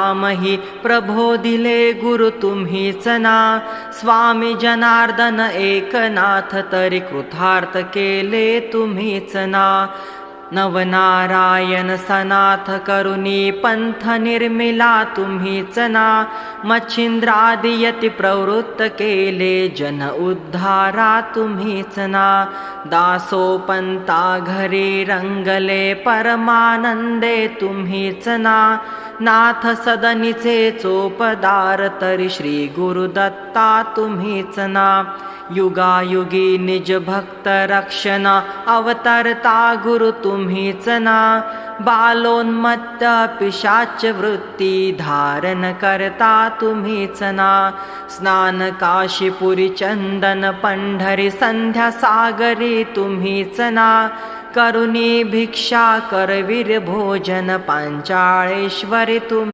नामही प्रबोधिले गुरु तुम्हीच ना. स्वामी जनार्दन एकनाथ तरी कृतार्थ केले तुम्हीच ना. नवनारायण सनाथ करुणी पंथ निर्मिला तुम्हीच ना. मच्छिंद्रादि यती प्रवृत्त केले जन उद्धारा तुम्हीच ना. दासोपंता घरी रंगले परमानंदे तुम्हीच ना. नाथ सदनीचे चोपदार तरी श्री गुरुदत्ता तुम्हीच ना. युगायुगी निज भक्त रक्षण अवतरता गुरु तुम्हीच ना. बालोन्मत्त पिशाच वृत्ती धारण करता तुम्हीच ना. स्नान काशीपुरी चंदन पंढरी संध्या सागरी तुम्हीच ना. करुणी भिक्षा करवीर भोजन पांचाळेश्वरी तुम्ही